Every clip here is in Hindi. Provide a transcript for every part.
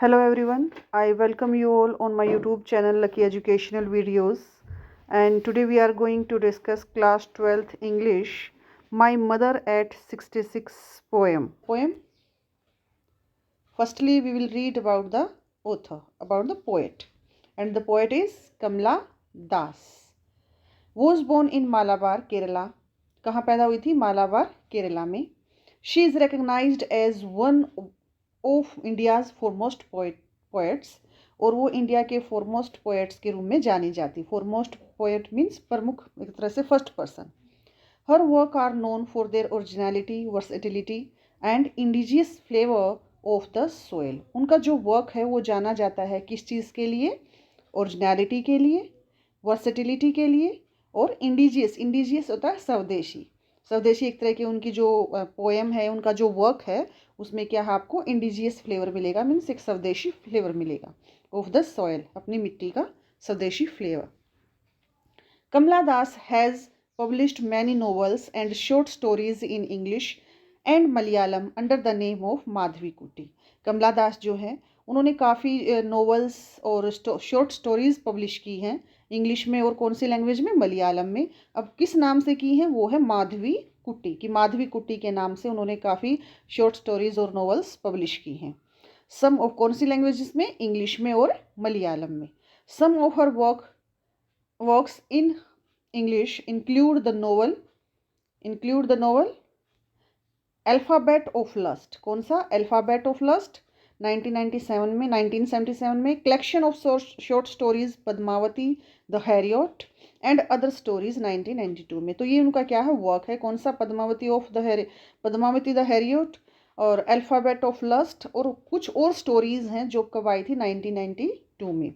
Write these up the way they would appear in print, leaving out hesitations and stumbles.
Hello everyone, I welcome you all on my YouTube channel Lucky Educational Videos, and today we are going to discuss class 12th English My Mother at 66 poem. Firstly we will read about the author, about the poet, and the poet is Kamla Das. Was born in Malabar, Kerala. कहाँ पैदा हुई थी? मालाबार केरला में. She is recognized as one of India's foremost poets, और वो इंडिया के फॉरमोस्ट पोएट्स के रूप में जानी जाती. फॉरमोस्ट पोएट मीन्स प्रमुख, एक तरह से first person. Her work are known for their originality, versatility and indigenous flavour of the soil. उनका जो वर्क है वो जाना जाता है किस चीज़ के लिए? ओरिजिनलिटी के लिए, वर्सेटिलिटी के लिए, और इंडिजियस होता है स्वदेशी. स्वदेशी एक तरह की उनकी जो पोएम है, उनका जो वर्क है, उसमें क्या है, आपको इंडिजियस फ्लेवर मिलेगा, मीन्स एक स्वदेशी फ्लेवर मिलेगा. ऑफ द सॉयल, अपनी मिट्टी का स्वदेशी flavour. Kamala Das has published many novels and short stories in English and Malayalam under the name of Madhavi Kutty. Kamala दास जो है उन्होंने काफ़ी नॉवेल्स और शॉर्ट स्टोरीज पब्लिश की हैं इंग्लिश में, और कौन सी लैंग्वेज में? मलयालम में. अब किस नाम से की हैं? वो है माधवी कुट्टी. कि माधवी कुट्टी के नाम से उन्होंने काफ़ी शॉर्ट स्टोरीज और नॉवेल्स पब्लिश की हैं. सम ऑफ कौन सी लैंग्वेजेस में? इंग्लिश में और मलयालम में. Some of her works in English include the novel alphabet of lust. कौन सा? अल्फ़ाबेट ऑफ लस्ट 1977 में. Collection of short stories Padmavati the harlot and other stories 1992 में. तो ये उनका क्या है? वर्क है. कौन सा? पद्मावती द हैरियट और अल्फ़ाबेट ऑफ लस्ट, और कुछ और स्टोरीज हैं जो कब आई थी? 1992 में.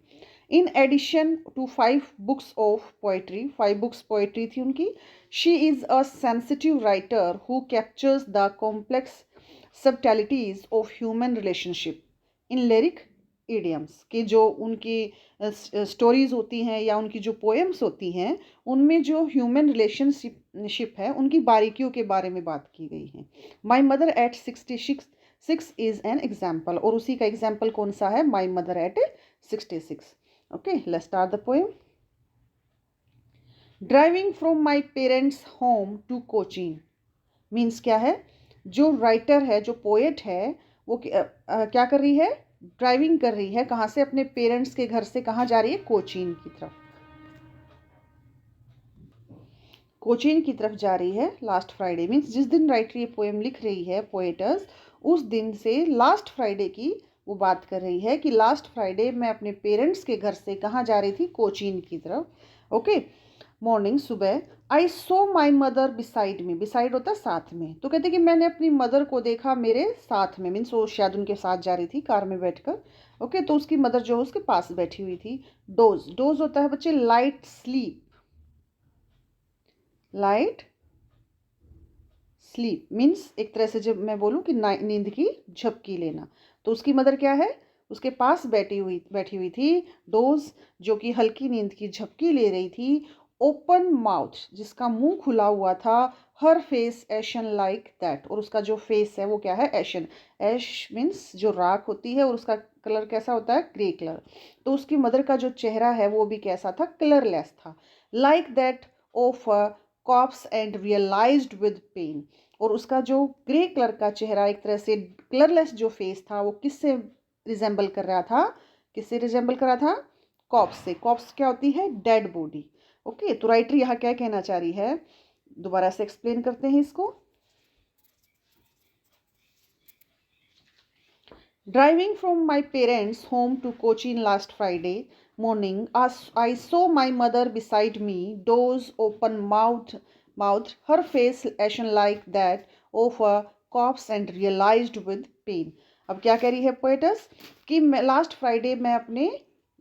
In addition to 5 books of poetry, 5 books poetry थी उनकी. She is a sensitive writer who captures the complex subtleties of human relationship in lyric idioms. कि जो उनकी स्टोरीज़ होती हैं या उनकी जो पोएम्स होती हैं, उनमें जो ह्यूमन रिलेशनशिप है, उनकी बारीकियों के बारे में बात की गई है. My mother eight 66 is an example, और उसी का एग्जाम्पल कौन सा है? My mother eight 66. Okay, let's start the poem. Driving from my parents' home to Cochin means क्या है? जो राइटर है, जो पोएट है, वो क्या कर रही है? ड्राइविंग कर रही है. कहाँ से? अपने पेरेंट्स के घर से. कहाँ जा रही है? कोचीन की तरफ. कोचीन की तरफ जा रही है. लास्ट फ्राइडे मीन्स जिस दिन राइटर ये पोएम लिख रही है, पोएटर्स, उस दिन से लास्ट फ्राइडे की वो बात कर रही है कि लास्ट फ्राइडे मैं अपने पेरेंट्स के घर से कहाँ जा रही थी? कोचीन की तरफ. ओके. मॉर्निंग, सुबह. I saw my mother beside me. Beside होता है साथ में. तो कहते कि मैंने अपनी मदर को देखा मेरे साथ में, मीन्स वो शायद उनके साथ जा रही थी कार में बैठकर. ओके. तो उसकी मदर जो है उसके पास बैठी हुई थी. डोज होता है बच्चे light sleep. Light sleep means एक तरह से जब मैं बोलूँ कि नींद की झपकी लेना, तो उसकी मदर क्या है? उसके पास बैठी हुई थी. डोज जो कि हल्की नींद की झपकी ले रही थी. ओपन माउथ जिसका मुंह खुला हुआ था. हर फेस एशन लाइक दैट, और उसका जो फेस है वो क्या है? एशन. एश मीन्स जो राख होती है, और उसका कलर कैसा होता है? Grey colour. तो उसकी मदर का जो चेहरा है वो भी कैसा था? कलरलेस था. Like that of corpse and realised with pain. और उसका जो ग्रे कलर का चेहरा, एक तरह से कलरलेस जो फेस था, वो किससे रिजेंबल कर रहा था? किससे रिजेंबल कर रहा था? कॉप्स से. कॉप्स क्या होती है? Dead body. ओके. तो राइटर यहाँ क्या कहना चाह रही है? दोबारा से एक्सप्लेन करते हैं इसको. Driving from my parents home to Cochin last Friday morning, I saw my mother beside me, doors open, mouth, her face ashen like that of a corpse, and realized with pain. अब क्या कह रही है पोएटस? कि लास्ट फ्राइडे मैं अपने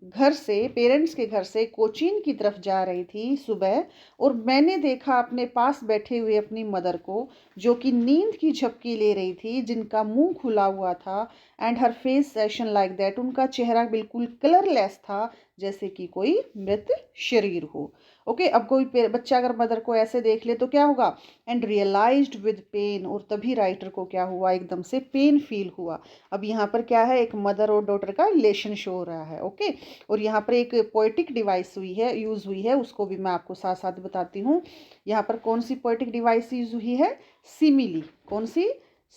घर से, पेरेंट्स के घर से कोचीन की तरफ जा रही थी सुबह, और मैंने देखा अपने पास बैठे हुए अपनी मदर को, जो कि नींद की झपकी ले रही थी, जिनका मुंह खुला हुआ था. And her face ation like that, उनका चेहरा बिल्कुल कलरलेस था, जैसे कि कोई मृत शरीर हो. ओके, अब कोई बच्चा अगर मदर को ऐसे देख ले तो क्या होगा, एंड रियलाइज्ड विद पेन, और तभी राइटर को क्या हुआ, एकदम से पेन फील हुआ। अब यहाँ पर क्या है, एक मदर और डॉटर का रिलेशन शो हो रहा है। ओके, और यहाँ पर एक पोएटिक डिवाइस हुई है, यूज़ हुई है, उसको भी मैं आपको साथ साथ बताती हूँ। यहाँ पर कौन सी पोएटिक डिवाइस यूज हुई है, सिमिली। कौन सी,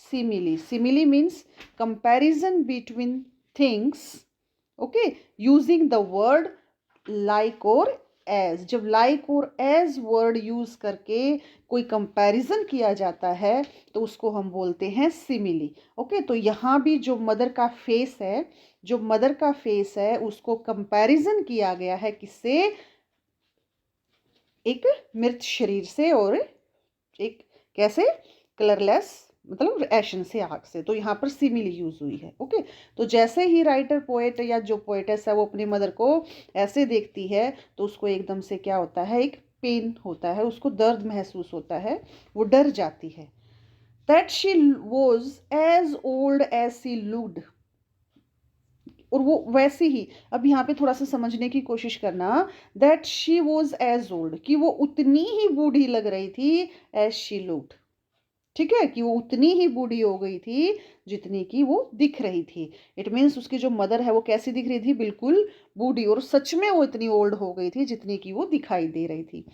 simile. Simile means comparison between things, okay, using the word like और एज। जब लाइक और एज वर्ड यूज करके कोई कंपैरिजन किया जाता है तो उसको हम बोलते हैं सिमिली। ओके, तो यहाँ भी जो मदर का फेस है, जो मदर का फेस है उसको कंपैरिजन किया गया है किससे, एक मृत शरीर से, और एक कैसे, कलरलेस मतलब एशन से, आग से। तो यहाँ पर सिमिली यूज हुई है। ओके, तो जैसे ही राइटर पोएट या जो पोएटेस है वो अपनी मदर को ऐसे देखती है तो उसको एकदम से क्या होता है, एक पेन होता है, उसको दर्द महसूस होता है, वो डर जाती है। That she was as old as she looked, और वो वैसे ही, अब यहाँ पे थोड़ा सा समझने की कोशिश करना, that she was as old, कि वो उतनी ही बूढ़ी लग रही थी, एज शी लुक्ड, ठीक है, कि वो उतनी ही बूढ़ी हो गई थी जितनी की वो दिख रही थी। इट मीन्स उसकी जो मदर है वो कैसी दिख रही थी, बिल्कुल बूढ़ी, और सच में वो इतनी ओल्ड हो गई थी जितनी की वो दिखाई दे रही थी।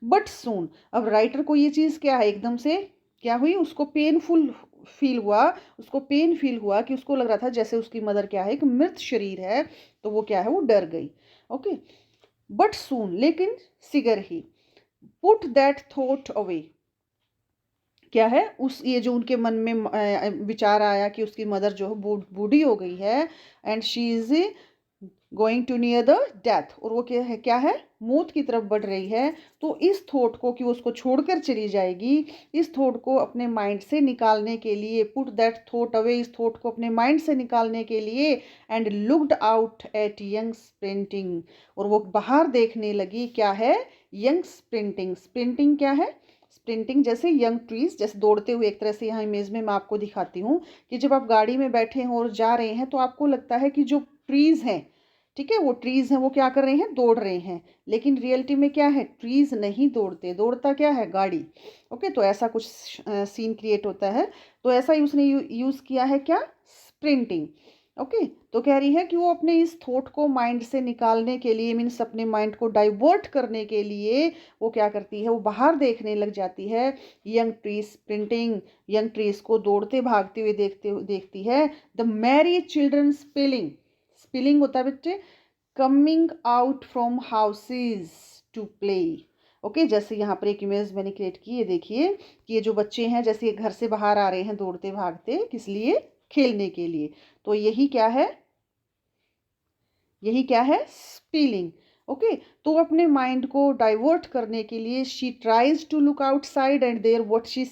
बट सून, अब राइटर को ये चीज़ क्या है, एकदम से क्या हुई, उसको पेनफुल फील हुआ, उसको पेन फील हुआ, कि उसको लग रहा था जैसे उसकी मदर क्या है, एक मृत शरीर है, तो वो क्या है, वो डर गई। ओके, बट सून, लेकिन शीघ्र ही, पुट दैट थॉट अवे, क्या है, उस ये जो उनके मन में विचार आया कि उसकी मदर जो है बूढ़ी हो गई है, and she is going to near the death, और वो क्या है, मौत की तरफ बढ़ रही है। तो इस थॉट को, कि वो उसको छोड़कर चली जाएगी, इस थॉट को अपने माइंड से निकालने के लिए, पुट दैट थॉट अवे, इस थॉट को अपने माइंड से निकालने के लिए, and looked out at young sprinting, और वो बाहर देखने लगी, क्या है, यंग स्प्रिंटिंग। स्प्रिंटिंग क्या है, स्प्रिंटिंग जैसे यंग ट्रीज, जैसे दौड़ते हुए, एक तरह से यहाँ इमेज में मैं आपको दिखाती हूँ कि जब आप गाड़ी में बैठे हैं और जा रहे हैं तो आपको लगता है कि जो ट्रीज हैं, ठीक है, वो ट्रीज हैं, वो क्या कर रहे हैं, दौड़ रहे हैं, लेकिन रियलिटी में क्या है, ट्रीज नहीं दौड़ते, दौड़ता क्या है, गाड़ी। ओके, तो ऐसा कुछ सीन क्रिएट होता है। तो ऐसा ही उसने यूज किया है, क्या, स्प्रिंटिंग। ओके, तो कह रही है कि वो अपने इस थॉट को माइंड से निकालने के लिए, मीन्स अपने माइंड को डाइवर्ट करने के लिए, वो क्या करती है, वो बाहर देखने लग जाती है, young trees sprinting, young trees को दौड़ते भागते हुए देखती है, the merry children spilling, spilling होता है बच्चे, coming out from houses to play. Okay, जैसे यहाँ पर एक इमेज मैंने क्रिएट की है, देखिए कि ये जो बच्चे हैं जैसे घर से बाहर आ रहे हैं दौड़ते भागते, किस लिए, खेलने के लिए। तो यही क्या है, यही क्या है, स्पीलिंग। ओके, तो अपने माइंड को डाइवर्ट करने के लिए she tries to look outside, and there what she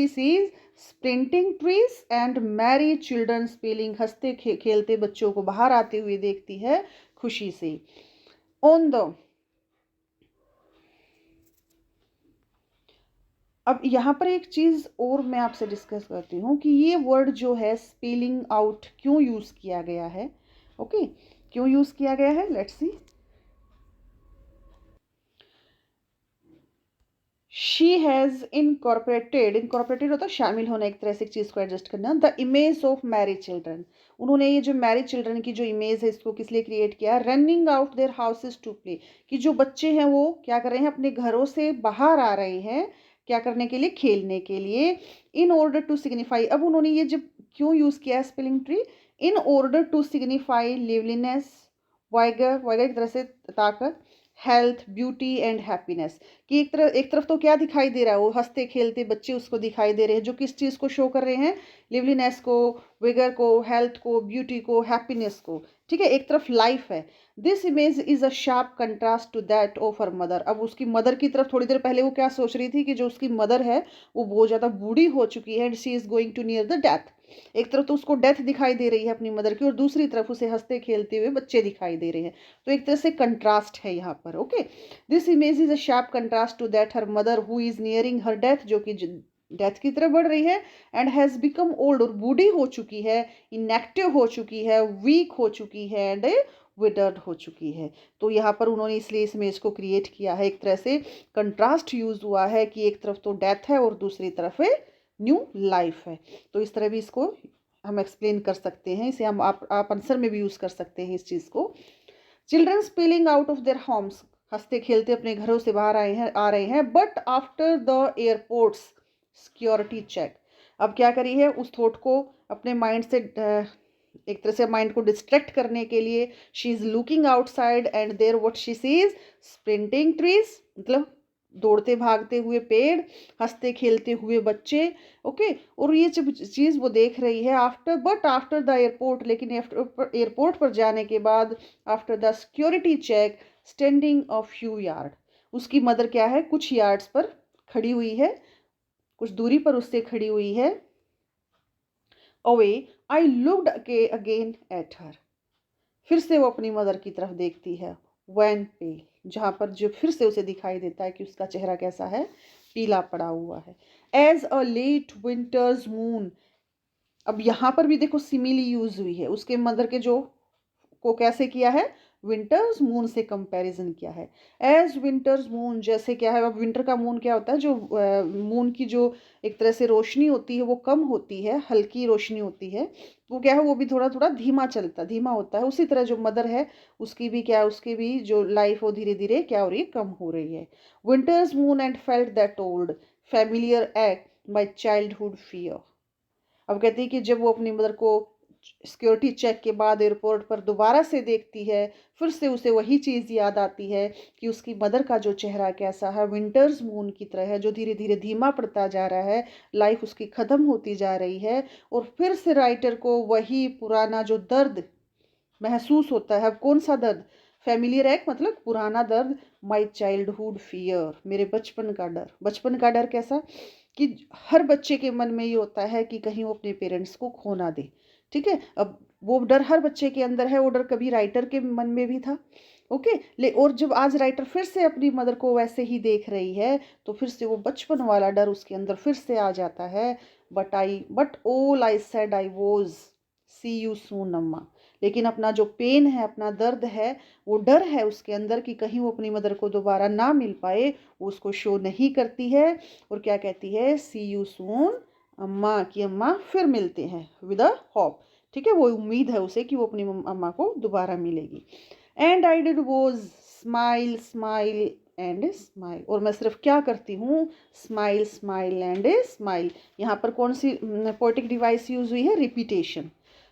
sees sprinting trees and merry children spelling, हंसते खेलते बच्चों को बाहर आते हुए देखती है खुशी से। ऑन द, अब यहाँ पर एक चीज़ और मैं आपसे डिस्कस करती हूँ कि ये वर्ड जो है स्पेलिंग आउट क्यों यूज़ किया गया है। ओके, क्यों यूज़ किया गया है, let's see. She has incorporated होता है शामिल होना, एक तरह से एक चीज़ को एडजस्ट करना, the image of married children. उन्होंने ये जो मैरिड चिल्ड्रन की जो इमेज है इसको किस लिए क्रिएट किया, running out their houses to play, कि जो बच्चे हैं वो क्या कर रहे हैं, अपने घरों से बाहर आ रहे हैं, क्या करने के लिए, खेलने के लिए। इन ऑर्डर टू सिग्निफाई, अब उन्होंने ये जब क्यों यूज़ किया spelling tree, in order to signify liveliness, vigour vigour एक तरह से ताकत, हेल्थ, ब्यूटी एंड हैप्पीनेस, कि एक तरफ तो क्या दिखाई दे रहा है, वो हंसते खेलते बच्चे उसको दिखाई दे रहे हैं, जो किस चीज़ को शो कर रहे हैं, लिवलीनेस को, विगर को, हेल्थ को, ब्यूटी को, हैप्पीनेस को, ठीक है, एक तरफ लाइफ है। This image is a sharp contrast to that of her mother. अब उसकी मदर की तरफ थोड़ी देर पहले वो क्या सोच रही थी कि जो उसकी मदर है वो बहुत ज़्यादा बूढ़ी हो चुकी है, and she is going to near the death. एक तरफ तो उसको डेथ दिखाई दे रही है अपनी मदर की, और दूसरी तरफ उसे हंसते खेलते हुए बच्चे दिखाई दे रहे हैं। तो एक तरह से कंट्रास्ट है यहाँ पर। Okay, this image is a sharp contrast to that her mother who is nearing her death, जो कि डेथ की तरफ बढ़ रही है, एंड हैज़ बिकम ओल्ड, और बूढ़ी हो चुकी है, इनएक्टिव हो चुकी है, वीक हो चुकी है, एंड विदर्ड हो चुकी है। तो यहाँ पर उन्होंने इसलिए इस इमेज को क्रिएट किया है, एक तरह से कंट्रास्ट यूज हुआ है कि एक तरफ तो डेथ है और दूसरी तरफ है न्यू लाइफ है। तो इस तरह भी इसको हम एक्सप्लेन कर सकते हैं, इसे हम आप आंसर में भी यूज़ कर सकते हैं इस चीज़ को। Children spilling out of their homes, हंसते खेलते अपने घरों से बाहर आ रहे हैं, but after the airports security check. अब क्या करी है, उस थॉट को अपने माइंड से एक तरह से माइंड को डिस्ट्रैक्ट करने के लिए she is looking outside and there what she sees sprinting trees, मतलब दौड़ते भागते हुए पेड़, हंसते खेलते हुए बच्चे। ओके, और ये जब चीज़ वो देख रही है आफ्टर द एयरपोर्ट, लेकिन एयरपोर्ट पर जाने के बाद after the security check standing a few yard, उसकी मदर क्या है, कुछ यार्ड्स पर खड़ी हुई है, कुछ दूरी पर उससे खड़ी हुई है। Away I looked again at her, फिर से वो अपनी मदर की तरफ देखती है। व्हेन पे, जहाँ पर जो फिर से उसे दिखाई देता है कि उसका चेहरा कैसा है, पीला पड़ा हुआ है। As a late winter's moon, अब यहाँ पर भी देखो सिमिली यूज हुई है, उसके मदर के जो को कैसे किया है, विंटर्स मून से कंपैरिजन किया है। एज विंटर्स मून, जैसे क्या है, अब विंटर का मून क्या होता है, जो मून की जो एक तरह से रोशनी होती है वो कम होती है, हल्की रोशनी होती है, वो क्या है, वो भी थोड़ा थोड़ा धीमा होता है। उसी तरह जो मदर है उसकी भी क्या है, उसकी भी जो लाइफ वो धीरे धीरे क्या हो रही है, कम हो रही है। Winters moon and felt that old familiar act my childhood fear. अब कहती है कि जब वो अपनी मदर को सिक्योरिटी चेक के बाद एयरपोर्ट पर दोबारा से देखती है, फिर से उसे वही चीज़ याद आती है कि उसकी मदर का जो चेहरा कैसा है, विंटर्स मून की तरह है, जो धीरे धीरे धीमा पड़ता जा रहा है, लाइफ उसकी ख़त्म होती जा रही है। और फिर से राइटर को वही पुराना जो दर्द महसूस होता है। अब कौन सा दर्द, फैमिलियर एक मतलब पुराना दर्द, माई चाइल्डहुड फियर, मेरे बचपन का डर। बचपन का डर कैसा, कि हर बच्चे के मन में ये होता है कि कहीं वो अपने पेरेंट्स को खो ना दे। ठीक है, अब वो डर हर बच्चे के अंदर है, वो डर कभी राइटर के मन में भी था। ओके, और जब आज राइटर फिर से अपनी मदर को वैसे ही देख रही है, तो फिर से वो बचपन वाला डर उसके अंदर फिर से आ जाता है। But all I said I was see you soon Amma, लेकिन अपना जो पेन है, अपना दर्द है, वो डर है उसके अंदर कि कहीं वो अपनी मदर को दोबारा ना मिल पाए, वो उसको शो नहीं करती है। और क्या कहती है, सी यू सून अम्मा, की अम्मा फिर मिलते हैं, विद अ होप। ठीक है, वो उम्मीद है उसे कि वो अपनी अम्मा को दोबारा मिलेगी। And I did was smile smile and smile, और मैं सिर्फ क्या करती हूँ, स्माइल स्माइल एंड स्माइल। यहाँ पर कौन सी पोएटिक डिवाइस यूज हुई है, रिपीटेशन।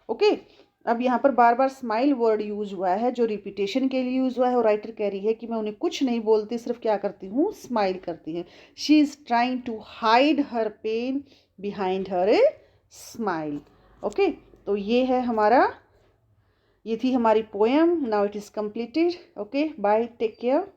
ओके, अब यहाँ पर बार बार स्माइल वर्ड यूज हुआ है, जो रिपीटेशन के लिए यूज हुआ है, और राइटर कह रही है कि मैं उन्हें कुछ नहीं बोलती, सिर्फ क्या करती हूँ, स्माइल करती है। She is trying to hide her pain behind her a smile. Okay, तो ये थी हमारी poem. Now it is completed. Okay, bye, take care.